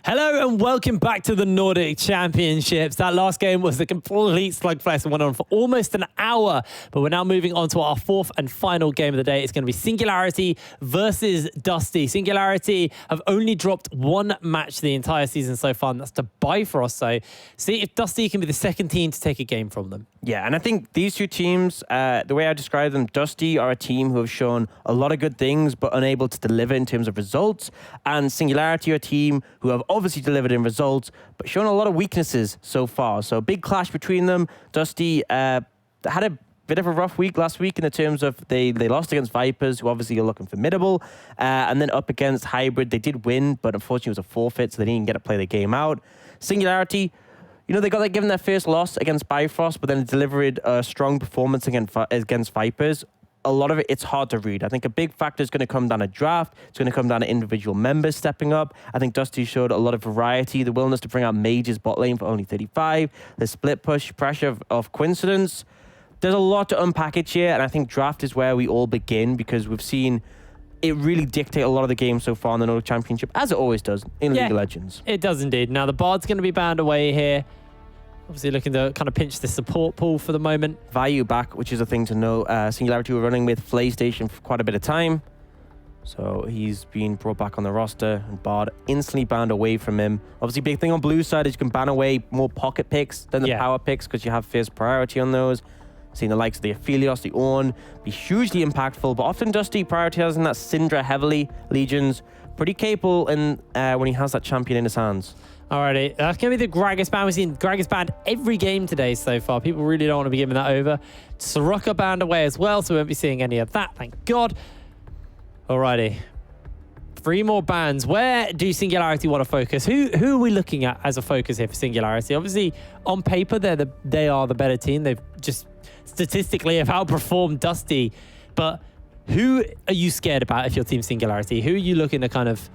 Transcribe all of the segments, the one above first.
Hello and welcome back to the Nordic Championships. That last game was a complete slugfest and went on for almost an hour. But we're now moving on to our fourth and final game of the day. It's going to be Singularity versus Dusty. Singularity have only dropped one match the entire season so far, and that's to Bifrost. So see if Dusty can be the second team to take a game from them. Yeah, and I think these two teams, the way I describe them, Dusty are a team who have shown a lot of good things but unable to deliver in terms of results. And Singularity are a team who have obviously delivered in results but shown a lot of weaknesses so far. So a big clash between them. Dusty had a bit of a rough week last week in the terms of they lost against Vipers, who obviously are looking formidable. And then up against Hybrid, they did win, but unfortunately it was a forfeit, so they didn't get to play the game out. Singularity, you know, they got given their first loss against Bifrost, but then delivered a strong performance against Vipers. A lot of it's hard to read. I think a big factor is going to come down to draft. It's going to come down to individual members stepping up. I think Dusty showed a lot of variety, the willingness to bring out Mage's bot lane for only 35, the split push pressure of Coincidence. There's a lot to unpackage here, and I think draft is where we all begin because we've seen it really dictate a lot of the games so far in the Nordic Championship, as it always does in League of Legends. It does indeed. Now, the Bard's going to be banned away here. Obviously looking to kind of pinch the support pool for the moment. Value back, which is a thing to know. Singularity were running with PlayStation for quite a bit of time. So he's been brought back on the roster, and Bard instantly banned away from him. Obviously, big thing on blue side is you can ban away more pocket picks than the power picks because you have first priority on those. Seeing the likes of the Aphelios, the Ornn, be hugely impactful, but often Dusty prioritizing that Syndra heavily. Legion's pretty capable in, when he has that champion in his hands. Alrighty, that's going to be the Gragas ban. We've seen Gragas banned every game today so far. People really don't want to be giving that over. Soroka banned away as well, so we won't be seeing any of that, thank God. Alrighty. 3 more bans. Where do Singularity want to focus? Who are we looking at as a focus here for Singularity? Obviously, on paper, they are the better team. They've just statistically have outperformed Dusty. But who are you scared about if you're Team Singularity? Who are you looking to kind of...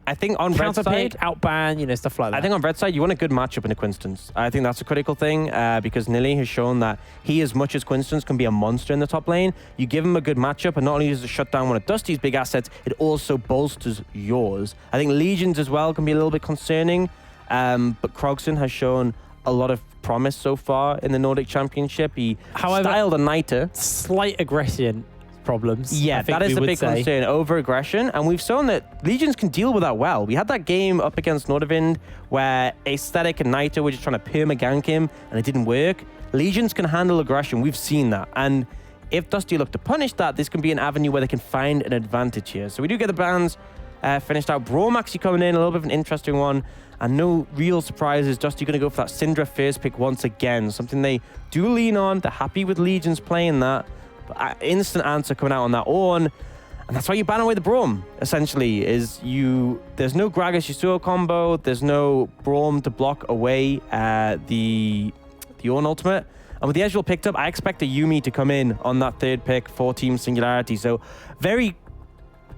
I think on red side, outban, you know, stuff like that. I think on red side, you want a good matchup in a Coincidence. I think that's a critical thing because Nili has shown that he, as much as Coincidence, can be a monster in the top lane. You give him a good matchup, and not only does it shut down one of Dusty's big assets, it also bolsters yours. I think Legions as well can be a little bit concerning, but Krogson has shown a lot of promise so far in the Nordic Championship. He styled a Niter. Slight aggression problems. Yeah, that is a big concern, over-aggression, and we've shown that Legions can deal with that well. We had that game up against Nordic where Aesthetic and Niter were just trying to perma-gank him, and it didn't work. Legions can handle aggression. We've seen that, and if Dusty look to punish that, this can be an avenue where they can find an advantage here. So we do get the bans finished out. Braum actually coming in, a little bit of an interesting one, and no real surprises. Dusty going to go for that Syndra first pick once again, something they do lean on. They're happy with Legions playing that. But instant answer coming out on that Ornn, and that's why you ban away the Braum, essentially, there's no Gragas Yasuo combo, there's no Braum to block away the Ornn ultimate. And with the Ezreal picked up, I expect a Yuumi to come in on that third pick for Team Singularity. So very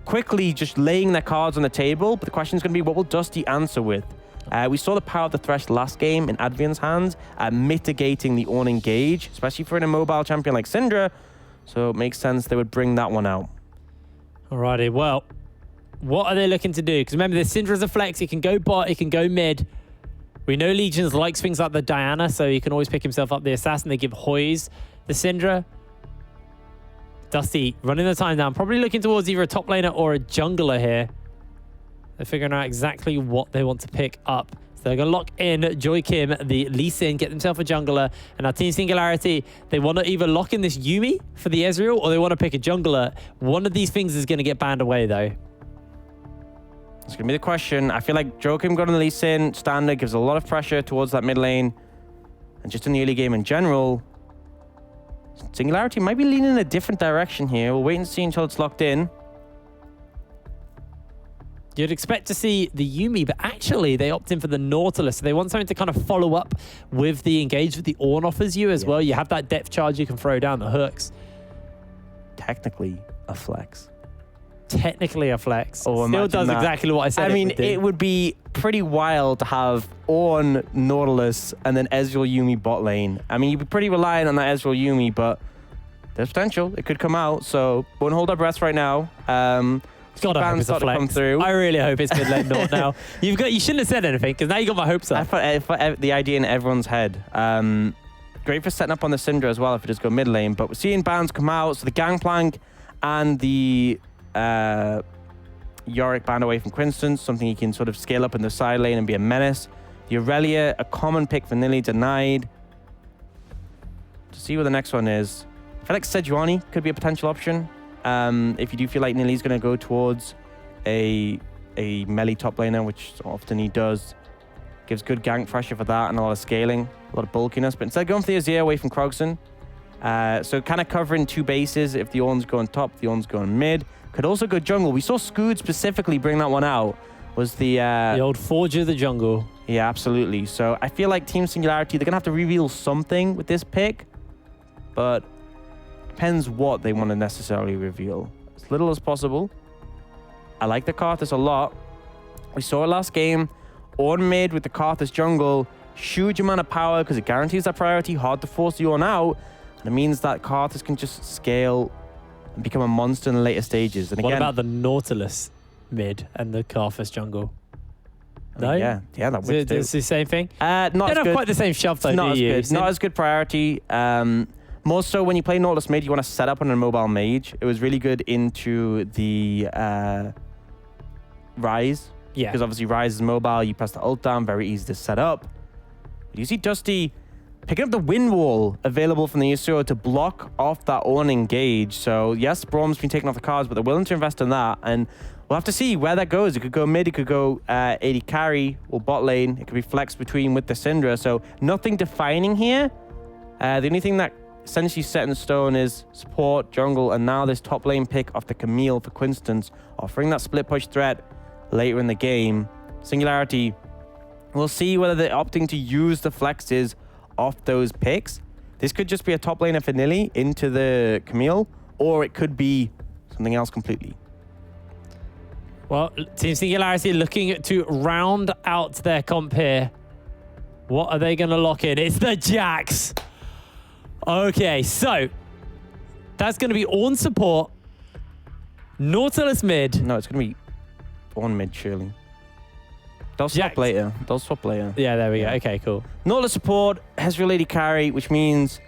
quickly just laying their cards on the table, but the question is going to be, what will Dusty answer with? We saw the power of the Thresh last game in Adrian's hands, mitigating the Ornn engage, especially for an immobile champion like Syndra. So it makes sense they would bring that one out. Alrighty, well, what are they looking to do? Because remember, the Syndra's a flex. He can go bot, he can go mid. We know Legions likes things like the Diana, so he can always pick himself up the Assassin. They give Hoys the Syndra. Dusty running the time down, probably looking towards either a top laner or a jungler here. They're figuring out exactly what they want to pick up. So they're going to lock in Joy Kim, the Lee Sin, get themselves a jungler. And our Team Singularity, they want to either lock in this Yuumi for the Ezreal or they want to pick a jungler. One of these things is going to get banned away, though. It's going to be the question. I feel like Joy Kim got on the Lee Sin. Standard gives a lot of pressure towards that mid lane. And just in the early game in general, Singularity might be leaning in a different direction here. We'll wait and see until it's locked in. You'd expect to see the Yuumi, but actually they opt in for the Nautilus. So they want something to kind of follow up with the engage that the Ornn offers you as well. You have that depth charge you can throw down the hooks. Technically a flex. Technically a flex. Oh, still does exactly what I said. I mean, it would be pretty wild to have Ornn, Nautilus, and then Ezreal Yuumi bot lane. I mean, you'd be pretty reliant on that Ezreal Yuumi, but there's potential. It could come out, so won't hold our breath right now. God, I hope it's a start to come flex. through. I really hope it's mid lane Nord now. You shouldn't have said anything because now you got my hopes up. I put the idea in everyone's head. Great for setting up on the Syndra as well if it does go mid lane. But we're seeing bans come out. So the Gangplank and the Yorick banned away from Quinston, something he can sort of scale up in the side lane and be a menace. The Aurelia, a common pick for Nilly, denied. To see what the next one is. I feel like Sejuani could be a potential option. If you do feel like Nilly's going to go towards a melee top laner, which often he does. Gives good gank pressure for that and a lot of scaling, a lot of bulkiness. But instead of going for the Azir away from Krogson, so kind of covering two bases. If the Ornn's going top, the Ornn's going mid. Could also go jungle. We saw Scoot specifically bring that one out. Was the old Forger of the jungle. Yeah, absolutely. So I feel like Team Singularity, they're going to have to reveal something with this pick. But depends what they want to necessarily reveal. As little as possible. I like the Karthus a lot. We saw it last game. Ornn mid with the Karthus jungle. Huge amount of power because it guarantees that priority. Hard to force the Ornn out. And it means that Karthus can just scale and become a monster in the later stages. And What again, about the Nautilus mid and the Karthus jungle? No? Yeah, that Is would it do. it's the same thing? Not They as don't have good. quite the same shove though, Not do as you? good. Not as good priority. More so when you play Nautilus mid, you want to set up on a mobile mage. It was really good into the Rise. Yeah. Because obviously Rise is mobile. You press the ult down, very easy to set up. You see Dusty picking up the wind wall available from the Yasuo to block off that Ornn engage. So yes, Braum's been taken off the cards, but they're willing to invest in that. And we'll have to see where that goes. It could go mid, it could go AD carry or bot lane. It could be flexed between with the Syndra. So nothing defining here. The only thing that essentially set in stone is support, jungle, and now this top lane pick off the Camille for Quinston's, offering that split push threat later in the game. Singularity, we'll see whether they're opting to use the flexes off those picks. This could just be a top laner for Nilly into the Camille, or it could be something else completely. Well, Team Singularity looking to round out their comp here. What are they going to lock in? It's the Jax. Okay, so that's going to be Ornn support, Nautilus mid. No, it's going to be on mid, surely. They'll swap Jax. later. They'll swap later. Yeah, there we go. Okay, cool. Nautilus support, Ezreal lady carry, which means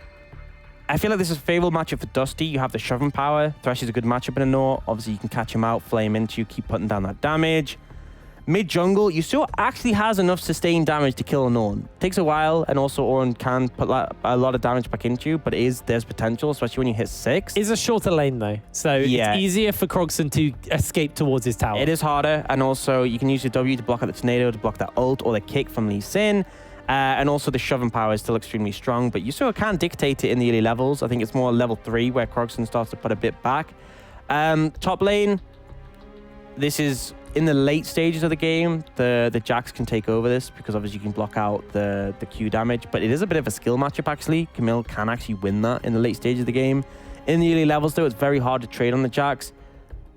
I feel like this is a favorable matchup for Dusty. You have the shoving power. Thresh is a good matchup in a Nord. Obviously, you can catch him out, flame into you, keep putting down that damage. Mid jungle, Yasuo actually has enough sustained damage to kill an Ornn. Takes a while, and also Ornn can put a lot of damage back into you, but there's potential, especially when you hit 6. It's a shorter lane though, so Yeah. it's easier for Krogson to escape towards his tower. It is harder, and also you can use your W to block out the tornado, to block that ult or the kick from Lee Sin. And also the shoving power is still extremely strong, but Yasuo can dictate it in the early levels. I think it's more level 3 where Krogson starts to put a bit back. Top lane, this is in the late stages of the game. The Jax can take over this because obviously you can block out the Q damage, but it is a bit of a skill matchup actually. Camille can actually win that in the late stages of the game. In the early levels though, it's very hard to trade on the Jax.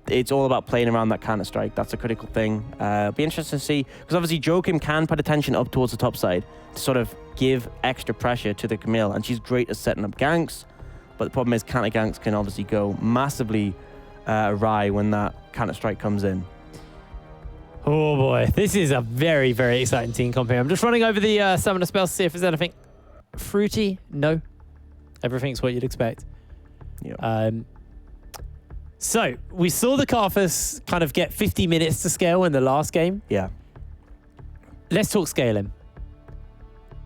It's all about playing around that counter strike. That's a critical thing. Be interesting to see, because obviously Joachim can put attention up towards the top side to sort of give extra pressure to the Camille, and she's great at setting up ganks. But the problem is counter ganks can obviously go massively awry when that counter strike comes in. Oh boy, this is a very, very exciting team comp here. I'm just running over the summoner spells to see if there's anything fruity. No, everything's what you'd expect. Yeah. So we saw the Karthus kind of get 50 minutes to scale in the last game. Yeah. Let's talk scaling.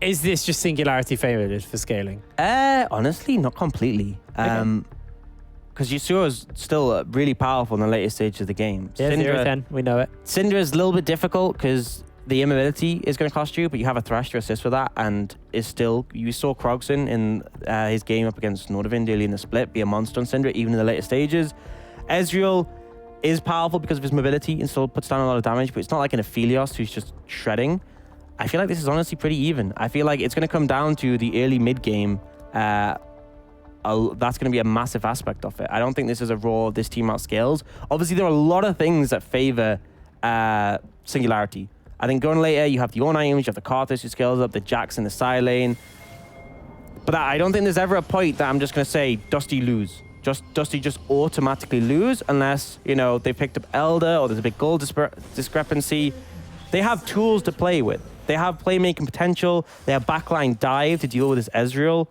Is this just Singularity favored for scaling? Honestly, not completely. Because Yasuo is still really powerful in the later stage of the game. Yeah, 0-10, we know it. Syndra is a little bit difficult because the immobility is going to cost you, but you have a Thresh to assist with that, and is still... You saw Krogson in his game up against Nordic early in the split be a monster on Syndra, even in the later stages. Ezreal is powerful because of his mobility and still puts down a lot of damage, but it's not like an Aphelios who's just shredding. I feel like this is honestly pretty even. I feel like it's going to come down to the early mid-game. That's going to be a massive aspect of it. I don't think this is a raw, this team outscales. Obviously, there are a lot of things that favor Singularity. I think going later, you have the Ornn items, you have the Karthus who scales up, the Jax in the side lane. But I don't think there's ever a point that I'm just going to say, Dusty lose. Dusty just automatically lose unless, you know, they picked up Elder or there's a big goal discrepancy. They have tools to play with. They have playmaking potential. They have backline dive to deal with this Ezreal.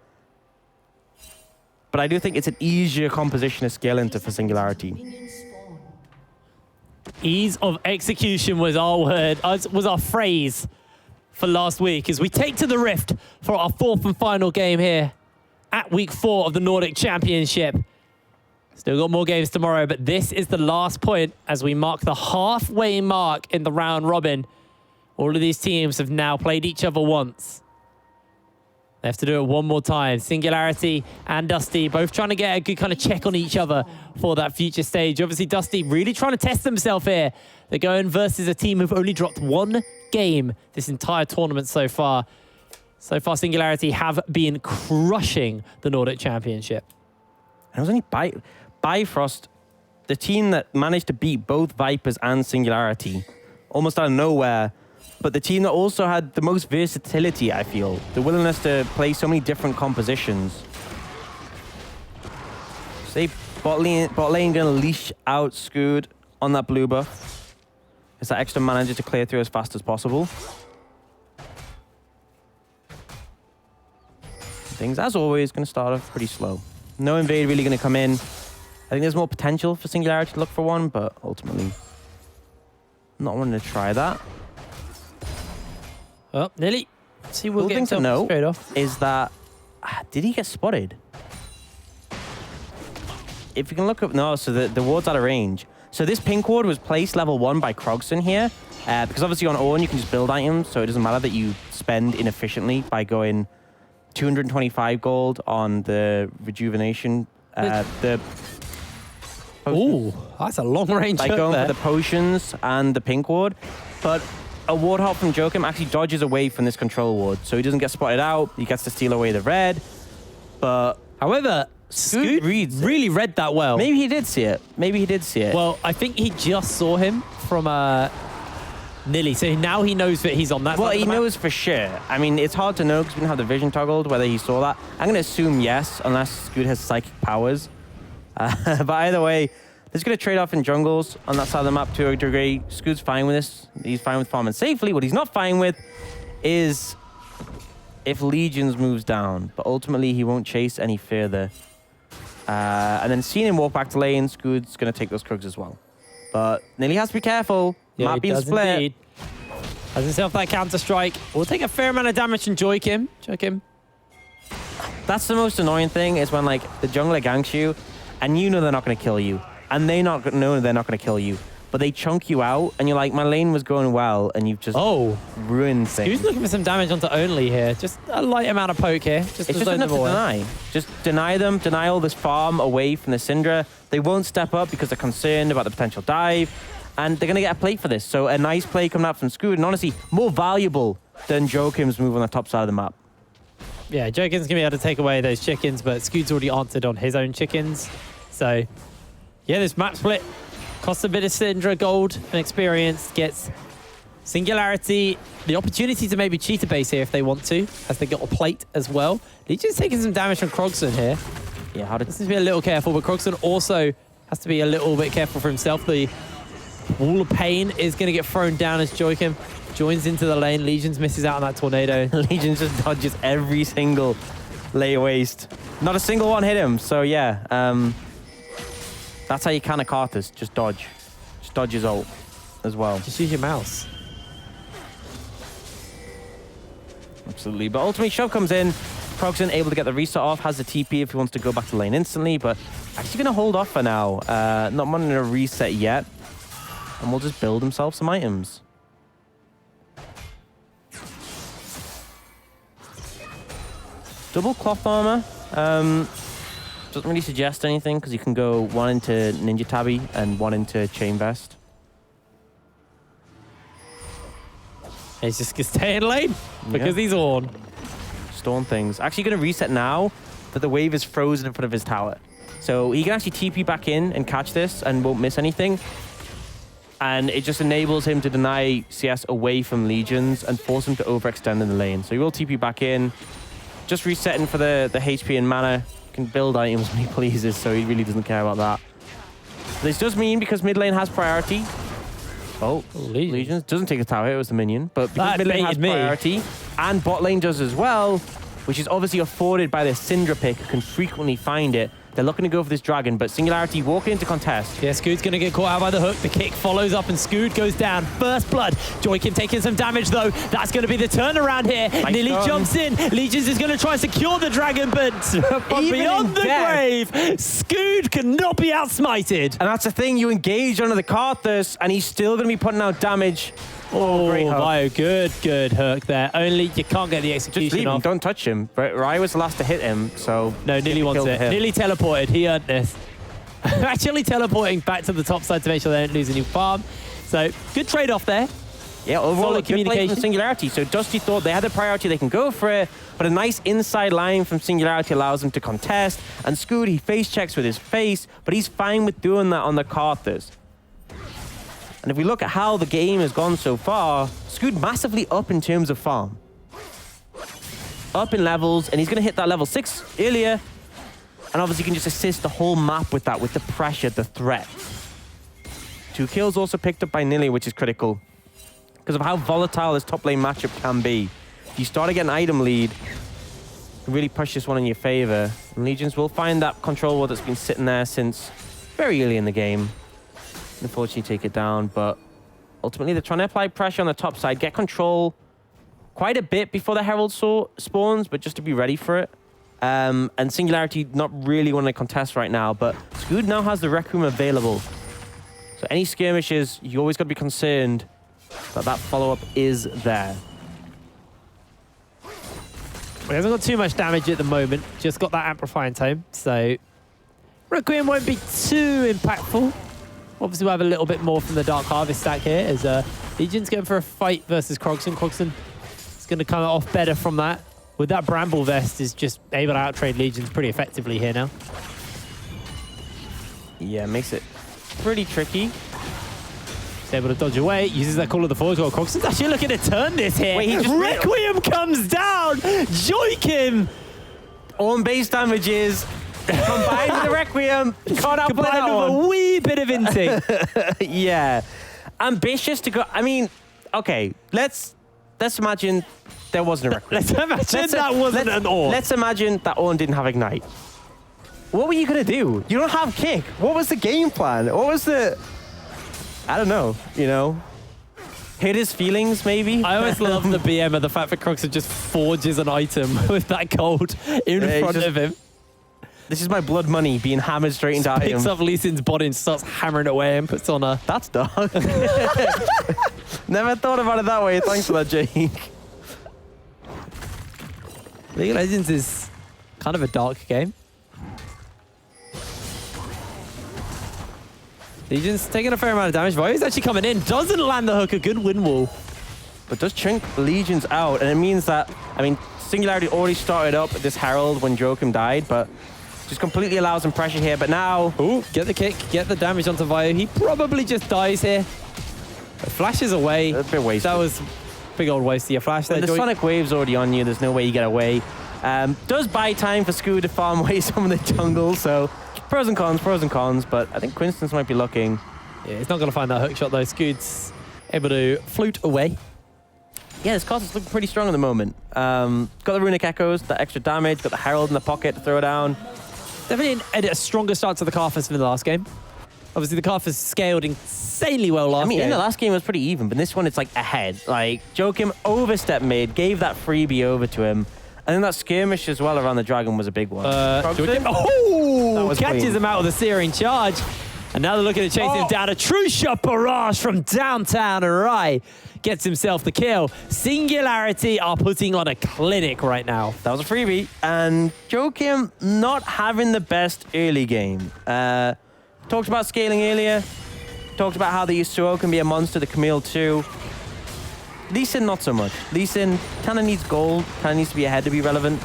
But I do think it's an easier composition to scale into for Singularity. Ease of execution was our word, was our phrase for last week as we take to the Rift for our 4th and final game here at week 4 of the Nordic Championship. Still got more games tomorrow, but this is the last point as we mark the halfway mark in the round robin. All of these teams have now played each other once. They have to do it one more time. Singularity and Dusty both trying to get a good kind of check on each other for that future stage. Obviously, Dusty really trying to test himself here. They're going versus a team who've only dropped 1 game this entire tournament so far. So far, Singularity have been crushing the Nordic Championship. And it was only Bifrost, the team that managed to beat both Vipers and Singularity, almost out of nowhere, but the team that also had the most versatility, I feel. The willingness to play so many different compositions. So bot lane going to leash out Scoot on that blue buff. It's that extra mana just to clear through as fast as possible. Things, as always, going to start off pretty slow. No invade really going to come in. I think there's more potential for Singularity to look for one, but ultimately not wanting to try that. Oh, nearly. See, we'll get to know straight off. Is that did he get spotted? If you can look up, no. So the ward's out of range. So this pink ward was placed level 1 by Krogson here, because obviously on Ornn you can just build items, so it doesn't matter that you spend inefficiently by going 225 gold on the rejuvenation. Ooh, that's a long range. By going for the potions and the pink ward, but a ward hop from Joachim actually dodges away from this control ward, so he doesn't get spotted out. He gets to steal away the red, but however, Scoot really read that well. Maybe he did see it. Maybe he did see it. Well, I think he just saw him from Nilly, so now he knows that he's on that. Well, side he knows for sure. I mean, it's hard to know because we didn't have the vision toggled whether he saw that. I'm going to assume yes, unless Scoot has psychic powers. But either way, they're just going to trade off in jungles on that side of the map to a degree. Scoot's fine with this. He's fine with farming safely. What he's not fine with is if Legions moves down, but ultimately he won't chase any further. And then seeing him walk back to lane, Scoot's going to take those Krugs as well. But Nilly has to be careful. Yeah, Map being split. Indeed. Has himself that counter strike. We'll take a fair amount of damage from Joachim. That's the most annoying thing is when like the jungler ganks you and you know they're not going to kill you. And they know they're not going to kill you. But they chunk you out and you're like, my lane was going well and you've just ruined things. Who's looking for some damage onto Only here? Just a light amount of poke here. It's just enough to deny. Just deny them, deny all this farm away from the Syndra. They won't step up because they're concerned about the potential dive. And they're going to get a plate for this. So a nice play coming out from Scoot, and honestly, more valuable than Joachim's move on the top side of the map. Yeah, Joachim's going to be able to take away those chickens, but Scoot's already answered on his own chickens. So, yeah, this map split costs a bit of Syndra gold and experience, gets Singularity the opportunity to maybe cheat a base here if they want to, as they got a plate as well. Legion's taking some damage from Krogson here. Yeah, this needs to be a little careful, but Krogson also has to be a little bit careful for himself. The Wall of Pain is going to get thrown down as Joachim joins into the lane. Legions misses out on that tornado. Legions just dodges every single lay waste. Not a single one hit him. So yeah, that's how you counter Karthus. Just dodge. Just dodge his ult as well. Just use your mouse. Absolutely. But ultimately, Shove comes in. Krogson able to get the reset off. Has the TP if he wants to go back to lane instantly. But actually going to hold off for now. Not wanting to reset yet. And we'll just build himself some items. Double cloth armor. Doesn't really suggest anything because you can go one into Ninja Tabby and one into Chain Vest. He's just going to stay in lane because he's on. Storm things. Actually going to reset now that the wave is frozen in front of his tower. So he can actually TP back in and catch this and won't miss anything. And it just enables him to deny CS away from Legions and force him to overextend in the lane. So he will TP back in. just resetting for the HP and mana. Can build items when he pleases, so he really doesn't care about that. This does mean because mid lane has priority. Oh, Legions doesn't take a tower. It was the minion, but because mid lane has priority and bot lane does as well, which is obviously afforded by the Syndra pick, who can frequently find it. They're looking to go for this dragon, but Singularity walking into contest. Yeah, Scoot's going to get caught out by the hook. The kick follows up and Scoot goes down. First blood. Joykim taking some damage though. That's going to be the turnaround here. Nearly jumps in. Legions is going to try and secure the dragon, but beyond the grave, Scoot cannot be outsmited. And that's the thing, you engage under the Karthus, and he's still going to be putting out damage. Oh, Vio, good hook there. Only you can't get the execution Just leave him, don't touch him. Rai was the last to hit him, so... No, nearly wants it. Nearly teleported. He earned this. Actually teleporting back to the top side to make sure they don't lose any farm. So, good trade-off there. Yeah, overall, solid communication. Singularity. So Dusty thought they had the priority, they can go for it, but a nice inside line from Singularity allows them to contest. And Scoot, he face checks with his face, but he's fine with doing that on the Karthus. And if we look at how the game has gone so far, Scoot massively up in terms of farm. Up in levels, and he's going to hit that level 6 earlier. And obviously can just assist the whole map with that, with the pressure, the threat. 2 kills also picked up by Nilly, which is critical. Because of how volatile this top lane matchup can be. If you start to get an item lead, you really push this one in your favor. And Legions will find that control ward that's been sitting there since very early in the game. Unfortunately take it down, but ultimately they're trying to apply pressure on the top side, get control quite a bit before the Herald spawns, but just to be ready for it. And Singularity not really wanting to contest right now, but Scoot now has the Rec Room available. So any skirmishes, you always got to be concerned that that follow-up is there. He hasn't got too much damage at the moment, just got that amplifying tome, so Requiem won't be too impactful. Obviously, we'll have a little bit more from the Dark Harvest stack here as Legion's going for a fight versus Krogson. Krogson is going to come off better from that. With that Bramble Vest, is just able to outtrade Legions pretty effectively here now. Yeah, makes it pretty tricky. He's able to dodge away, uses that Call of the Forge. Well, Krogson's actually looking to turn this here. Wait, he just Requiem comes down! Joykim! On base damages. Combined with the Requiem. Can't outplay that one. Combined with a wee bit of instinct. Yeah. Ambitious to go. I mean, okay, let's imagine there wasn't a Requiem. Let's imagine that wasn't an Ornn. Let's imagine that Ornn didn't have Ignite. What were you going to do? You don't have Kick. What was the game plan? What was the... I don't know, you know? Hit his feelings, maybe? I always love the BM of the fact that Krogson just forges an item with that gold in front of him. This is my blood money being hammered straight into items. Picks up Lee Sin's body and starts hammering it away and puts on a... That's dark. Never thought about it that way. Thanks for that, Jake. League of Legends is kind of a dark game. Legion's taking a fair amount of damage. Vio's actually coming in. Doesn't land the hook. A good win wall. But does chunk Legions out. And it means that, I mean, Singularity already started up this Herald when Joachim died, but just completely allows him pressure here. But now... Ooh, get the kick. Get the damage onto Vio. He probably just dies here. But flashes away. A bit wasted. That was a big old waste of your flash there. The Sonic Wave's already on you. There's no way you get away. Does buy time for Scoot to farm away some of the jungle, so... Pros and cons, but I think Quinstance might be looking. Yeah, he's not going to find that hook shot though. Scoot's able to float away. Yeah, this card is looking pretty strong at the moment. Got the Runic Echoes, that extra damage, got the Herald in the pocket to throw down. Definitely a stronger start to the Karthus than the last game. Obviously, the Karthus scaled insanely well last game. In the last game it was pretty even, but this one it's like ahead. Like, Joachim overstepped mid, gave that freebie over to him. And then that skirmish as well around the dragon was a big one. Catches him out with a searing charge. And now they're looking to chase him down. A true shot barrage from downtown. Rai gets himself the kill. Singularity are putting on a clinic right now. That was a freebie. And Joachim not having the best early game. Talked about scaling earlier. Talked about how the Yasuo can be a monster, the Camille too. Lee Sin, not so much. Lee Sin kind of needs gold, kind of needs to be ahead to be relevant.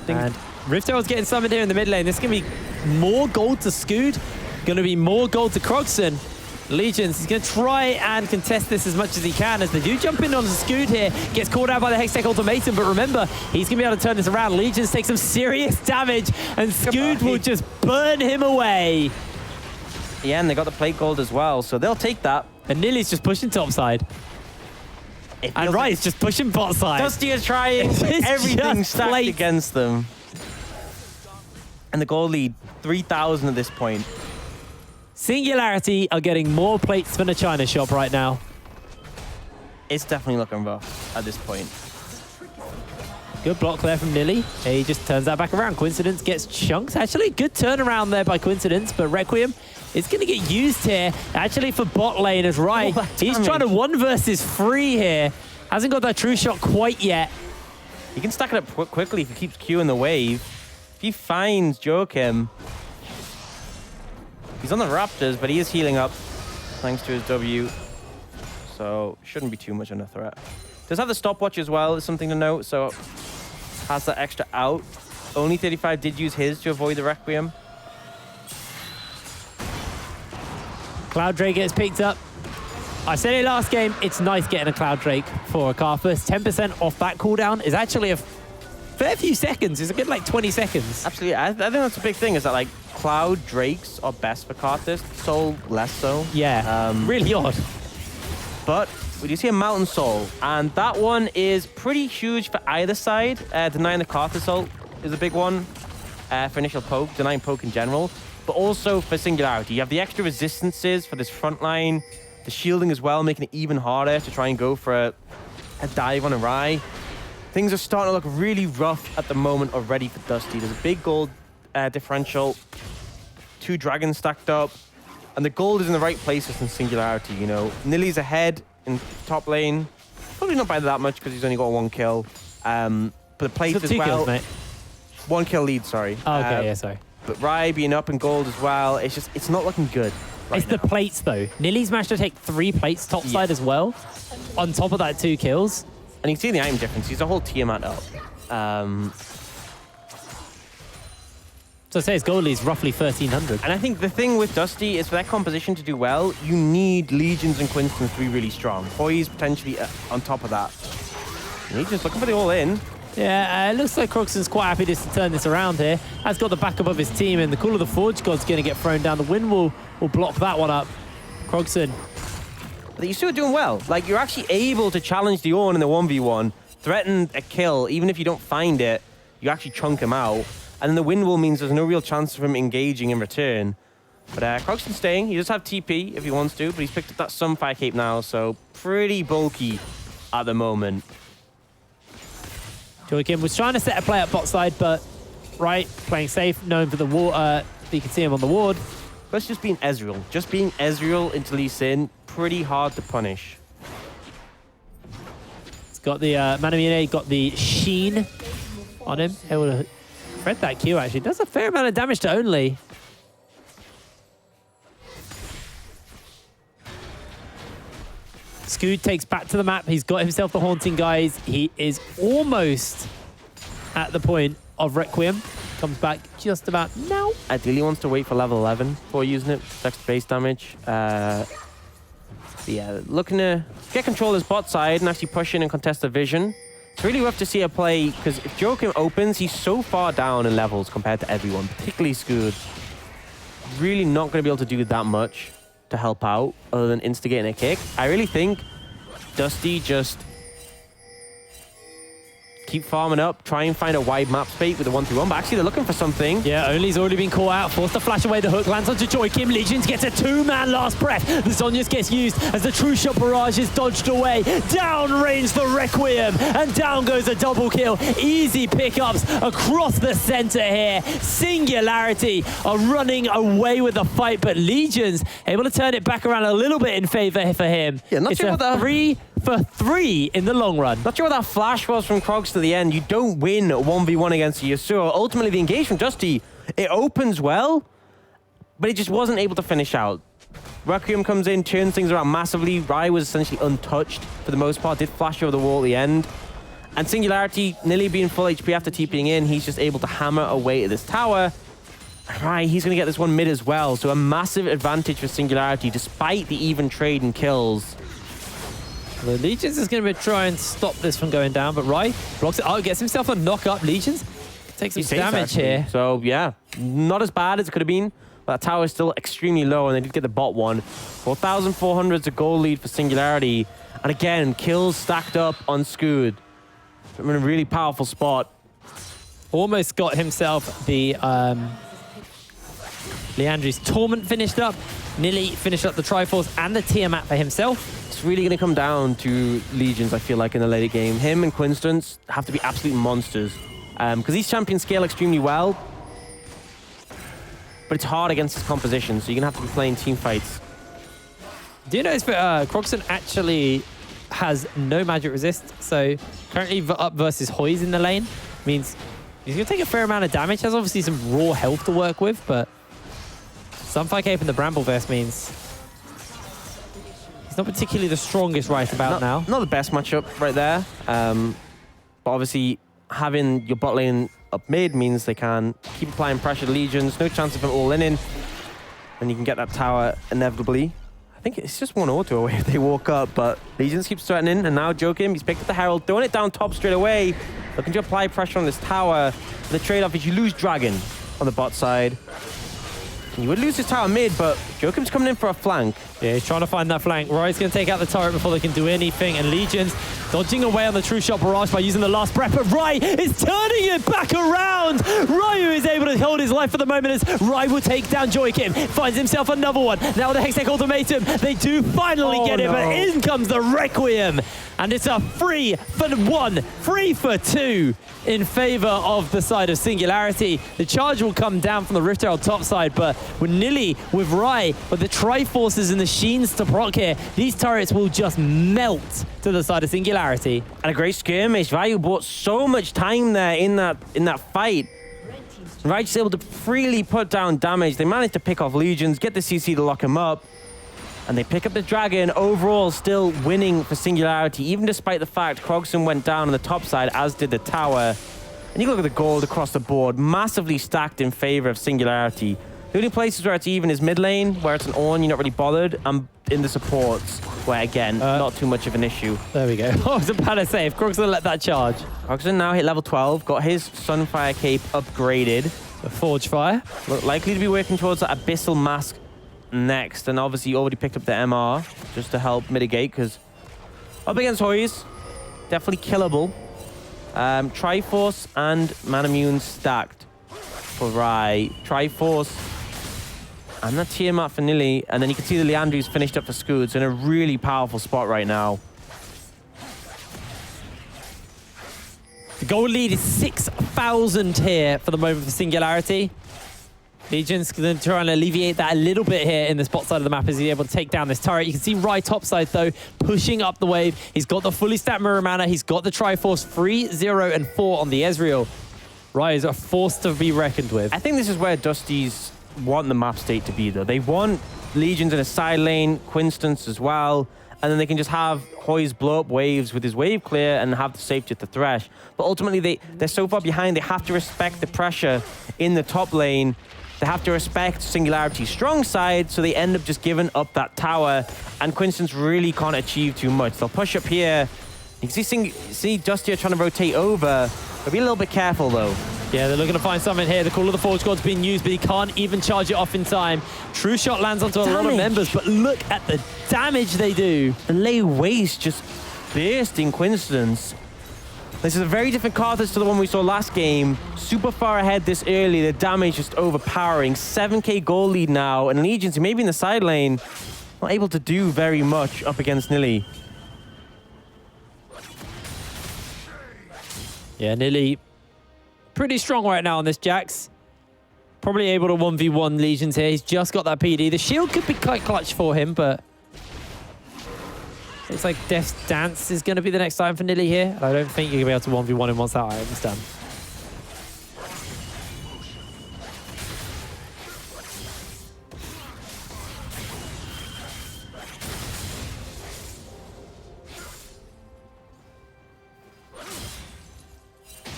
And Rift Herald's getting summoned here in the mid lane. This is going to be more gold to Scoot. Going to be more gold to Krogson. Legions, he's going to try and contest this as much as he can as they do jump in on Scoot here. Gets called out by the Hextech Ultimatum, but remember, he's going to be able to turn this around. Legions take some serious damage, and Scoot will just burn him away. Yeah, and they got the plate gold as well, so they'll take that. And Nilly's just pushing topside. And Rice just pushing bot side. Dusty is trying everything stacked against them. And the goal lead, 3,000 at this point. Singularity are getting more plates than a China shop right now. It's definitely looking rough at this point. Good block there from Nilly. He just turns that back around. Coincidence gets chunked. Actually, good turnaround there by Coincidence, but Requiem is going to get used here, actually, for bot lane as right. He's trying to 1 versus 3 here. Hasn't got that true shot quite yet. He can stack it up quickly if he keeps queuing the wave. If he finds Joachim, he's on the Raptors, but he is healing up thanks to his W. So shouldn't be too much of a threat. Does have the stopwatch as well, is something to note. So has that extra out. Only 35 did use his to avoid the Requiem. Cloud Drake gets picked up. I said it last game, it's nice getting a Cloud Drake for a Carthus. 10% off that cooldown is actually a fair few seconds. It's a good like 20 seconds. Absolutely. I think that's a big thing, is that like Cloud Drakes are best for Carthus, Soul less so. Yeah, really odd. But we do see a Mountain Soul, and that one is pretty huge for either side. Denying the Carthus ult is a big one for initial poke, denying poke in general, but also for Singularity. You have the extra resistances for this front line, the shielding as well, making it even harder to try and go for a dive on a Rye. Things are starting to look really rough at the moment already for Dusty. There's a big gold differential, 2 dragons stacked up, and the gold is in the right places in Singularity, you know. Nilly's ahead in top lane. Probably not by that much because he's only got 1 kill. But the plates as well. 2 kills, mate. 1 kill lead, sorry. Oh, okay, yeah, sorry. But Rye being up in gold as well, it's not looking good. Right It's the plates, though. Nilly's managed to take 3 plates topside as well, on top of that 2 kills. And you can see the item difference. He's a whole Tiamat up. So I say his goal lead is roughly 1,300. And I think the thing with Dusty is for that composition to do well, you need Legions and Quinstons to be really strong. Poise potentially on top of that. Legions looking for the all-in. Yeah, it looks like Croxton's quite happy just to turn this around here. Has got the backup of his team, and the Call of the Forge God's going to get thrown down. The wind will block that one up. Croxton. But you still doing well. Like, you're actually able to challenge the Ornn in the 1v1, threaten a kill, even if you don't find it, you actually chunk him out. And then the wind will means there's no real chance of him engaging in return. But Croxton's staying. He does have TP if he wants to, but he's picked up that Sunfire Cape now, so pretty bulky at the moment. Joachim was trying to set a play at bot side, but right, playing safe, known for the ward. You can see him on the ward. Plus just being Ezreal. Just being Ezreal into Lee Sin, pretty hard to punish. It's got the Manamine, got the sheen on him. Able to thread that Q, actually. Does a fair amount of damage to Only. Scoot takes back to the map. He's got himself the Haunting, guys. He is almost at the point of Requiem. Comes back just about now. Ideally wants to wait for level 11 before using it. Protects base damage. Yeah, looking to get control of his bot side and actually push in and contest the vision. It's really rough to see a play because if Joachim opens, he's so far down in levels compared to everyone, particularly Scoot. Really not going to be able to do that much to help out other than instigating a kick. I really think Dusty just keep farming up, try and find a wide map space with a 1-3-1, but actually they're looking for something. Yeah, Only's already been caught out, forced to flash away. The hook lands onto Joachim. Legions gets a 2-man last breath. The Zhonya's gets used as the True Shot barrage is dodged away. Down range the Requiem, and down goes a double kill. Easy pickups across the center here. Singularity are running away with the fight, but Legions able to turn it back around a little bit in favor for him. Yeah, not it's sure a what that 3 for 3 in the long run. Not sure what that flash was from Krogs to the end. You don't win 1v1 against Yasuo. Ultimately, the engage from Dusty, it opens well, but it just wasn't able to finish out. Requiem comes in, turns things around massively. Rye was essentially untouched for the most part, did flash over the wall at the end. And Singularity, nearly being full HP after TPing in, he's just able to hammer away at this tower. Right, he's going to get this one mid as well. So a massive advantage for Singularity despite the even trade and kills. The Legions is going to try and stop this from going down, but Rai blocks it. Oh, gets himself a knock-up. Legions takes some damage here. So, yeah, not as bad as it could have been. But that tower is still extremely low, and they did get the bot one. 4,400 is a goal lead for Singularity. And again, kills stacked up on Scoot. I'm in a really powerful spot. Almost got himself the Leandri's Torment finished up. Nearly finished up the Triforce and the Tiamat for himself. It's really going to come down to Legions, I feel like, in the later game. Him and Quinstance have to be absolute monsters. Because these champions scale extremely well. But it's hard against his composition, so you're going to have to be playing team fights. Do you notice that Croxon actually has no magic resist? So currently up versus Hoyes in the lane means he's going to take a fair amount of damage. Has obviously some raw health to work with, but Sunfire Cape and the Bramble Vest means he's not particularly the strongest right about now. Not the best matchup right there. But obviously having your bot lane up mid means they can keep applying pressure to Legions. No chance of them all in. And you can get that tower inevitably. I think it's just one auto away if they walk up, but Legions keeps threatening, and now Joachim, he's picked up the Herald, throwing it down top straight away. Looking to apply pressure on this tower. The trade-off is you lose Dragon on the bot side. And you would lose this tower mid, but Joachim's coming in for a flank. Yeah, he's trying to find that flank. Rai's going to take out the turret before they can do anything, and Legions dodging away on the True Shot Barrage by using the last breath, but Rai is turning it back around. Ryu is able to hold his life for the moment as Rai will take down Joachim, finds himself another one. Now the Hextech Ultimatum, they do finally get it, but in comes the Requiem, and it's a 3 for 1, 3 for 2 in favor of the side of Singularity. The charge will come down from the Rift Herald top side, but with Nilly, with Rai, with the Triforces and the Sheens to proc here, these turrets will just melt to the side of Singularity. And a great skirmish. Ryu bought so much time there in that fight. Rai just able to freely put down damage. They managed to pick off Legions, get the CC to lock him up, and they pick up the Dragon. Overall, still winning for Singularity, even despite the fact Krogson went down on the top side, as did the tower. And you look at the gold across the board, massively stacked in favor of Singularity. The only places where it's even is mid lane, where it's an Ornn, you're not really bothered, and in the supports, where again, not too much of an issue. There we go. I was about to say, if Krogson let that charge. Krogson now hit level 12, got his Sunfire Cape upgraded. The Forge Fire. Likely to be working towards that Abyssal Mask next, and obviously already picked up the MR just to help mitigate, because up against Hoyes, definitely killable. Triforce and Manamune stacked for Rai. Triforce and that Tiamat for Nilly, and then you can see the Leandri's finished up for Scoots in a really powerful spot right now. The goal lead is 6,000 here for the moment for Singularity. Legion's going to try and alleviate that a little bit here in the spot side of the map as he's able to take down this turret. You can see Rai topside, though, pushing up the wave. He's got the fully stacked Mirror Mana. He's got the Triforce 3, 0, and 4 on the Ezreal. Rai is a force to be reckoned with. I think this is where Dusty's want the map state to be, though. They want Legions in a side lane, Quinstance as well, and then they can just have Hoyes blow up waves with his wave clear and have the safety at the Thresh. But ultimately, they're so far behind, they have to respect the pressure in the top lane. They have to respect Singularity's strong side, so they end up just giving up that tower, and Quinstance really can't achieve too much. They'll push up here. You can see Dusty trying to rotate over. But be a little bit careful, though. Yeah, they're looking to find something here. The Call of the Forge God's being used, but he can't even charge it off in time. True Shot lands onto a lot of members, but look at the damage they do. The Lay Waste just bursting Quinstance. This is a very different Karthus to the one we saw last game. Super far ahead this early. The damage just overpowering. 7k goal lead now, and Legions, who maybe in the side lane, not able to do very much up against Nilly. Yeah, Nilly pretty strong right now on this Jax. Probably able to 1v1 Legions here. He's just got that PD. The shield could be quite clutch for him, but looks like Death's Dance is going to be the next time for Nilly here. I don't think you're going to be able to 1v1 him once that item's done.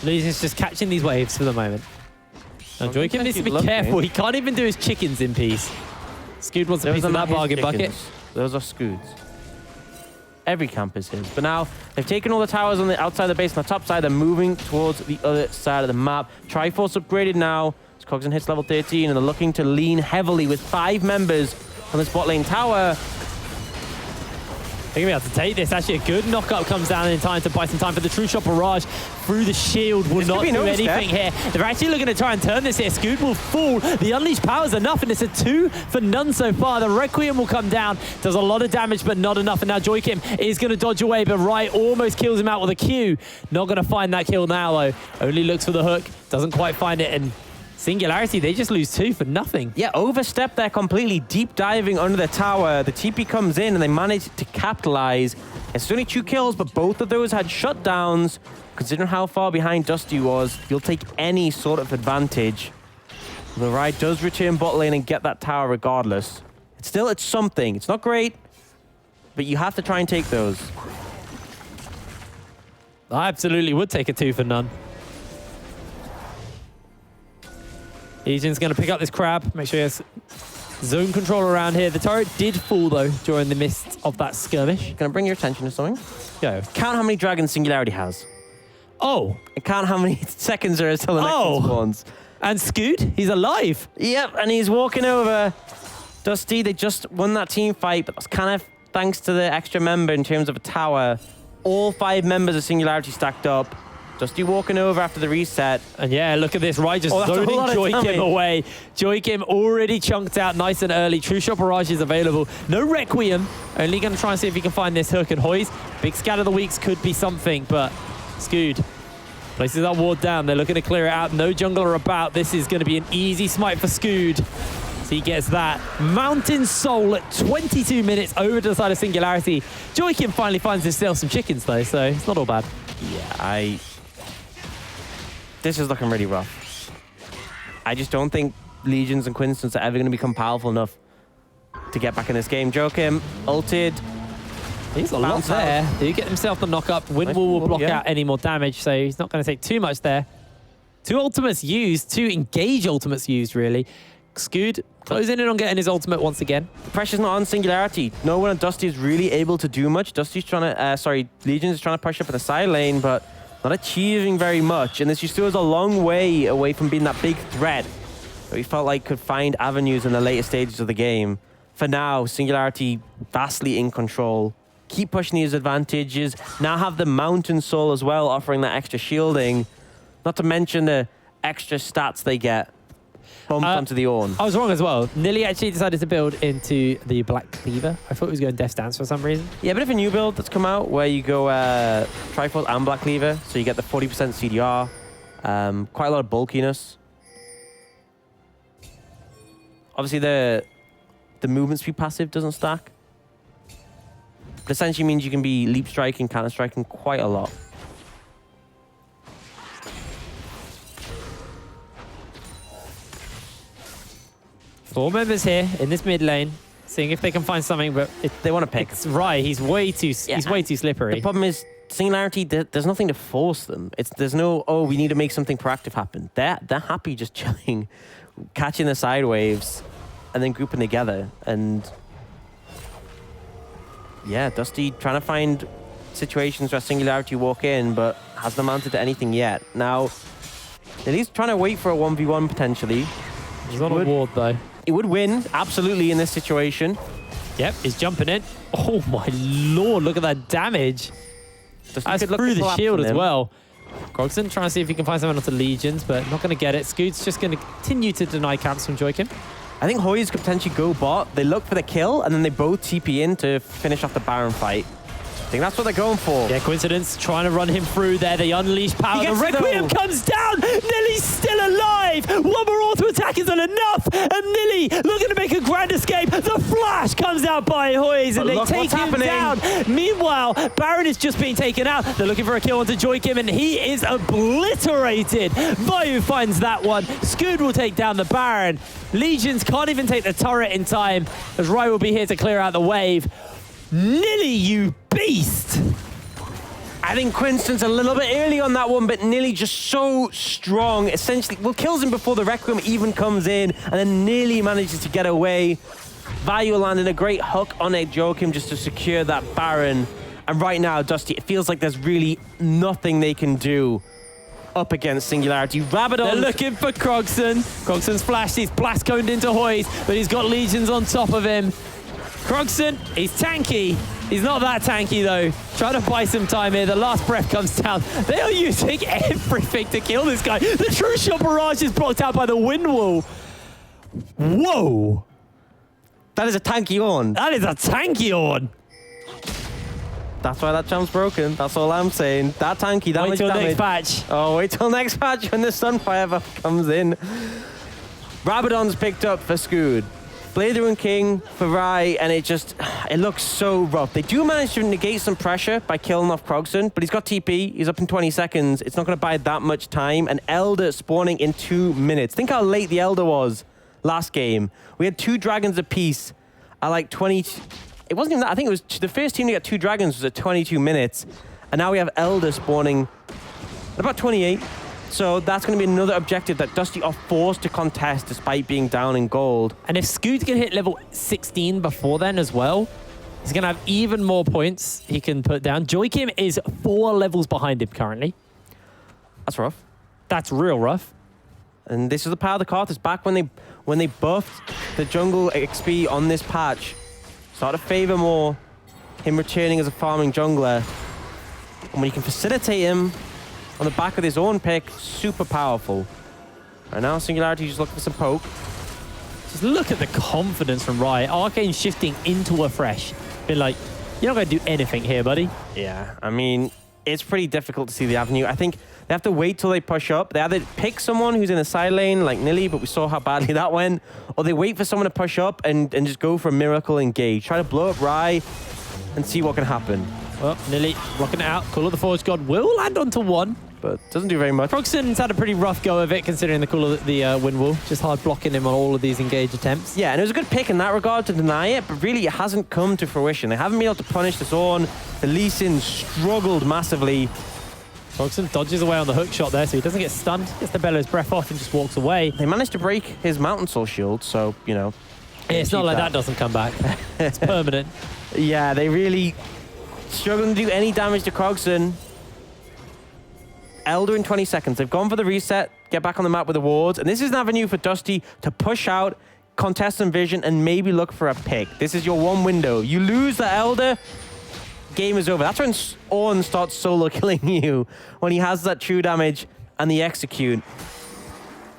Legion's just catching these waves for the moment. Now, Joykin needs to be careful. He can't even do his chickens in peace. Scoot wants a piece of that bargain bucket. Those are Scoot's. Every camp is his. But now, they've taken all the towers on the outside of the base. On the top side, they're moving towards the other side of the map. Triforce upgraded now. Cogsden hits level 13, and they're looking to lean heavily with 5 members on this bot lane tower. They're going to be able to take this. Actually, a good knock-up comes down in time to buy some time for the True Shot Barrage. Through the shield will not do anything here. They're actually looking to try and turn this here. Scoot will fall. The Unleashed Power is enough, and it's a 2 for none so far. The Requiem will come down. Does a lot of damage, but not enough. And now Joykim is going to dodge away, but Rai almost kills him out with a Q. Not going to find that kill now, though. Only looks for the hook. Doesn't quite find it, and Singularity, they just lose 2 for nothing. Yeah, overstep there completely, deep diving under the tower. The TP comes in and they manage to capitalize. It's only 2 kills, but both of those had shutdowns. Considering how far behind Dusty was, you'll take any sort of advantage. The Ride does return bot lane and get that tower regardless. It's something. It's not great, but you have to try and take those. I absolutely would take a 2 for none. Legion's going to pick up this crab. Make sure he has zone control around here. The turret did fall, though, during the midst of that skirmish. Can I bring your attention to something? Go. Count how many dragons Singularity has. Oh. And count how many seconds there is till the next one spawns. And Scoot, he's alive. Yep, and he's walking over. Dusty, they just won that team fight, but that's kind of thanks to the extra member in terms of a tower. All 5 members of Singularity stacked up. Dusty walking over after the reset. And yeah, look at this. Rai just zoning Joykim away. Joykim already chunked out nice and early. True Shot Barrage is available. No Requiem. Only going to try and see if he can find this hook. And Hoy's big scatter of the weeks could be something, but Scoot places that ward down. They're looking to clear it out. No jungler about. This is going to be an easy smite for Scoot. So he gets that. Mountain Soul at 22 minutes over to the side of Singularity. Joykim finally finds himself some chickens, though, so it's not all bad. Yeah, this is looking really rough. I just don't think Legions and Quinstons are ever going to become powerful enough to get back in this game. Joykim ulted. He's a lot there. He get himself the knock-up. Windwall will block out any more damage, so he's not going to take too much there. 2 ultimates used, 2 engage ultimates used, really. Scoot closing in on getting his ultimate once again. The pressure's not on Singularity. No one on Dusty is really able to do much. Dusty's trying to, Legions is trying to push up in the side lane, but not achieving very much. And this just was a long way away from being that big threat that we felt like could find avenues in the later stages of the game. For now, Singularity vastly in control. Keep pushing these advantages. Now have the Mountain Soul as well, offering that extra shielding. Not to mention the extra stats they get. Bumped onto the Ornn. I was wrong as well. Nilly actually decided to build into the Black Cleaver. I thought he was going Death's Dance for some reason. Yeah, but if a new build that's come out where you go Triforce and Black Cleaver, so you get the 40% CDR, quite a lot of bulkiness. Obviously, the movement speed passive doesn't stack. But essentially means you can be leap striking, counter striking quite a lot. Four members here in this mid lane, seeing if they can find something, but they want to pick. It's Rai. He's way too slippery. The problem is Singularity. There's nothing to force them. There's no we need to make something proactive happen. They're happy just chilling, catching the side waves, and then grouping together. And yeah, Dusty trying to find situations where Singularity walk in, but hasn't amounted to anything yet. Now, he's trying to wait for a 1v1 potentially. He's on a ward though. He would win, absolutely, in this situation. Yep, he's jumping in. Oh my lord, look at that damage. That's through the shield as well. Grogsden trying to see if he can find something onto Legions, but not going to get it. Scoot's just going to continue to deny camps from Joykim. I think Hoyes could potentially go bot. They look for the kill, and then they both TP in to finish off the Baron fight. I think that's what they're going for. Yeah, coincidence. Trying to run him through there. They unleash power. The Requiem comes down. Nilly's still alive. One more auto attack isn't enough. And Nilly looking to make a grand escape. The flash comes out by Hoyes and they take him down. Meanwhile, Baron is just being taken out. They're looking for a kill onto Joykim and he is obliterated. Vayu finds that one. Scoot will take down the Baron. Legions can't even take the turret in time as Rai will be here to clear out the wave. Nilly, you beast! I think Quinston's a little bit early on that one, but Nilly just so strong. Essentially, well, kills him before the Requiem even comes in, and then Nilly manages to get away. Value landing a great hook on a Joachim just to secure that Baron. And right now, Dusty, it feels like there's really nothing they can do up against Singularity. Rabadon. They're looking for Krogson. Krogson's flashed. He's blast coned into Hoyes, but he's got Legions on top of him. Krogson, he's tanky. He's not that tanky, though. Trying to buy some time here. The last breath comes down. They are using everything to kill this guy. The True Shot Barrage is blocked out by the Wind Wall. Whoa. That is a tanky on. That is a tanky on. That's why that jump's broken. That's all I'm saying. That tanky, that much damage. Wait till next patch. Oh, wait till next patch when the Sunfire buff comes in. Rabadon's picked up for Scood. Blader and King for Rai, and it looks so rough. They do manage to negate some pressure by killing off Krogson, but he's got TP. He's up in 20 seconds. It's not going to buy that much time. And Elder spawning in 2 minutes. Think how late the Elder was last game. We had 2 dragons apiece at like 20. It wasn't even that. I think it was the first team to get 2 dragons was at 22 minutes. And now we have Elder spawning at about 28. So that's going to be another objective that Dusty are forced to contest despite being down in gold. And if Scoot can hit level 16 before then as well, he's going to have even more points he can put down. Joachim is 4 levels behind him currently. That's rough. That's real rough. And this is the power of the Karthus. Back when they buffed the jungle XP on this patch, start to favor more him returning as a farming jungler. And when you can facilitate him on the back of his own pick, super powerful. Right now, Singularity just looking for some poke. Just look at the confidence from Riot. Arcane shifting into a fresh. Been like, you're not going to do anything here, buddy. Yeah, I mean, it's pretty difficult to see the avenue. I think they have to wait till they push up. They either pick someone who's in a side lane like Nilly, but we saw how badly that went, or they wait for someone to push up and just go for a miracle engage. Try to blow up Rai and see what can happen. Well, Nilly blocking it out. Call of the Forge God will land onto 1. But doesn't do very much. Krogson's had a pretty rough go of it, considering the Call of the Wind Wall. Just hard blocking him on all of these engage attempts. Yeah, and it was a good pick in that regard to deny it, but really it hasn't come to fruition. They haven't been able to punish the Zorn. The Lee Sin struggled massively. Krogson dodges away on the hook shot there, so he doesn't get stunned. Gets the Bellow's breath off and just walks away. They managed to break his Mountain Soul shield, so, you know. Yeah, it's not like that doesn't come back. It's permanent. Yeah, they really struggling to do any damage to Krogson. Elder in 20 seconds. They've gone for the reset, get back on the map with the wards, and this is an avenue for Dusty to push out, contest some vision, and maybe look for a pick. This is your one window. You lose the Elder, game is over. That's when Ornn starts solo killing you, when he has that true damage and the execute.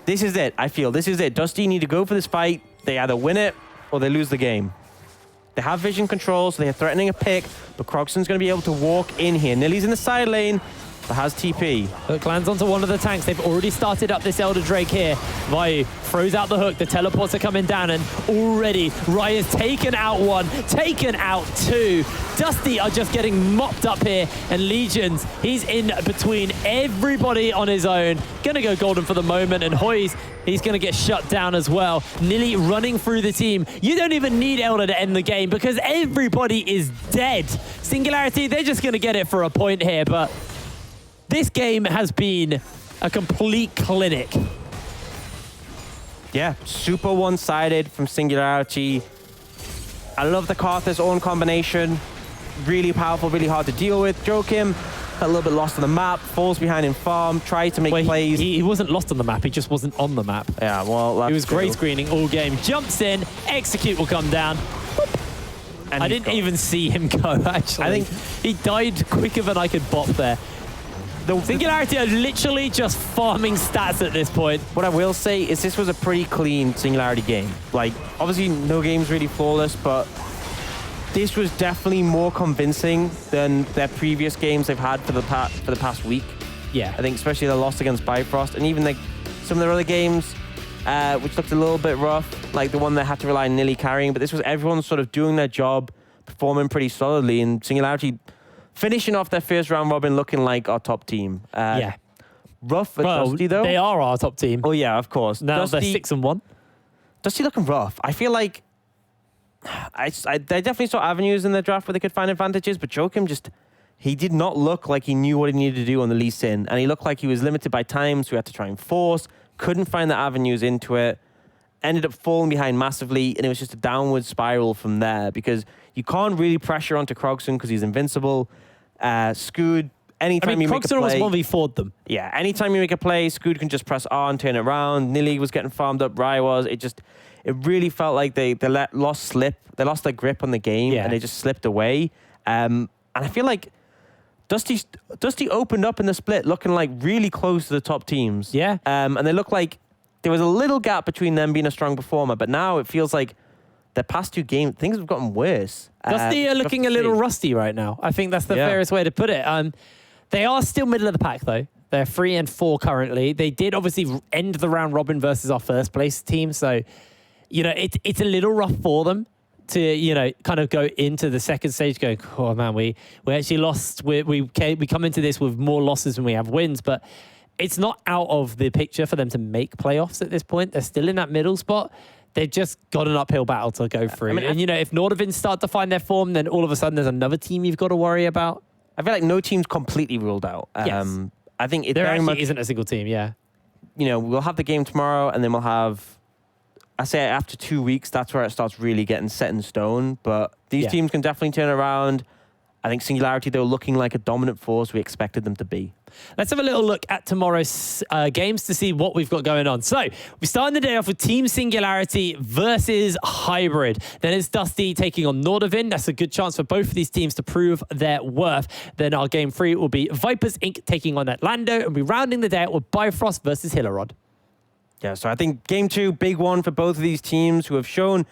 This is it, I feel. This is it. Dusty need to go for this fight. They either win it or they lose the game. They have vision control, so they're threatening a pick, but Krogson's going to be able to walk in here. Nilly's in the side lane, but has TP. Hook lands onto one of the tanks. They've already started up this Elder Drake here. Vayu throws out the hook. The teleports are coming down, and already Raya's taken out 1, taken out 2. Dusty are just getting mopped up here, and Legions, he's in between everybody on his own. Gonna go golden for the moment, and Hoyes, he's gonna get shut down as well. Nilly running through the team. You don't even need Elder to end the game because everybody is dead. Singularity, they're just gonna get it for a point here, but this game has been a complete clinic. Yeah, super one-sided from Singularity. I love the Karthus Ornn combination. Really powerful, really hard to deal with. Joachim, a little bit lost on the map, falls behind in farm, tries to make plays. He wasn't lost on the map, he just wasn't on the map. Yeah, well, that's He was true. grey screening all game. Jumps in, execute will come down. And I didn't even see him go, actually. I think he died quicker than I could bop there. The Singularity are literally just farming stats at this point. What I will say is this was a pretty clean Singularity game. Like, obviously no game's really flawless, but this was definitely more convincing than their previous games they've had for the past week. Yeah. I think especially the loss against Bifrost, and even like some of their other games, which looked a little bit rough, like the one that had to rely on Nilly carrying, but this was everyone sort of doing their job, performing pretty solidly, and Singularity finishing off their first round robin looking like our top team. Yeah. Rough for Dusty, though. They are our top team. Oh, yeah, of course. Now Dusty, they're 6-1. Dusty looking rough. I feel like they definitely saw avenues in the draft where they could find advantages, but Joachim just he did not look like he knew what he needed to do on the Lee Sin, and he looked like he was limited by time, so he had to try and force, couldn't find the avenues into it, ended up falling behind massively, and it was just a downward spiral from there because you can't really pressure onto Krogson because he's invincible. Scoot, anytime you make a Krogson play... almost 1v4'd them. Yeah, anytime you make a play, Scoot can just press on, turn it around. Nilly was getting farmed up, Rye was. It really felt like they lost slip. They lost their grip on the game, and they just slipped away. And I feel like Dusty opened up in the split looking like really close to the top teams. Yeah. And they looked like there was a little gap between them being a strong performer, but now it feels like the past 2 games, things have gotten worse. Dusty are looking a little rusty right now. I think that's the fairest way to put it. They are still middle of the pack, though. They're 3-4 currently. They did obviously end the round robin versus our first place team, so it's a little rough for them to kind of go into the second stage going, oh man, we actually lost. We come into this with more losses than we have wins, but it's not out of the picture for them to make playoffs at this point. They're still in that middle spot. They've just got an uphill battle to go through. And if Nordic start to find their form, then all of a sudden there's another team you've got to worry about. I feel like no team's completely ruled out. Yes. I think it there very actually much isn't a single team. Yeah. We'll have the game tomorrow, and then we'll have. I say after 2 weeks, that's where it starts really getting set in stone. But these teams can definitely turn around. I think Singularity, though, looking like a dominant force we expected them to be. Let's have a little look at tomorrow's games to see what we've got going on. So we're starting the day off with Team Singularity versus Hybrid. Then it's Dusty taking on Nordavin. That's a good chance for both of these teams to prove their worth. Then our game 3 will be Vipers Inc. taking on Atlando, and we're rounding the day out with Bifrost versus Hillerod. Yeah, so I think game 2, big one for both of these teams who have shown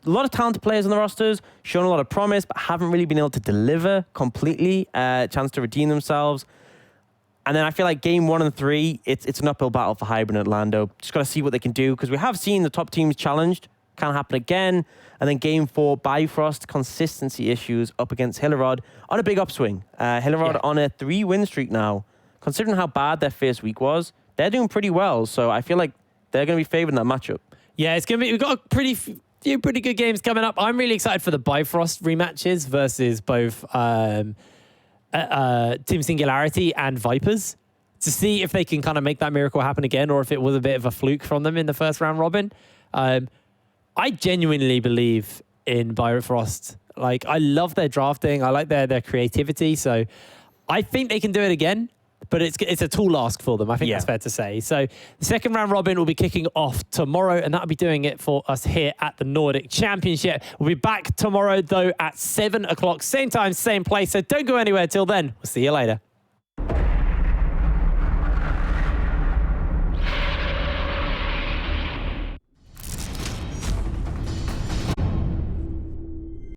a lot of talented players on the rosters, shown a lot of promise, but haven't really been able to deliver completely, chance to redeem themselves. And then I feel like game 1 and 3, it's an uphill battle for Hybrid and Atlando. Just got to see what they can do, because we have seen the top teams challenged. Can't happen again. And then game 4, Bifrost, consistency issues up against Hillerod on a big upswing. Hillerod on a 3-win streak now. Considering how bad their first week was, they're doing pretty well. So I feel like they're going to be favored in that matchup. Yeah, it's going to be... We've got a few pretty good games coming up. I'm really excited for the Bifrost rematches versus both Team Singularity and Vipers to see if they can kind of make that miracle happen again, or if it was a bit of a fluke from them in the first round robin. I genuinely believe in Bifrost. Like, I love their drafting. I like their creativity. So I think they can do it again. But it's a tall ask for them. I think that's fair to say. So the second round robin will be kicking off tomorrow, and that'll be doing it for us here at the Nordic Championship. We'll be back tomorrow, though, at 7 o'clock. Same time, same place. So don't go anywhere till then. We'll see you later.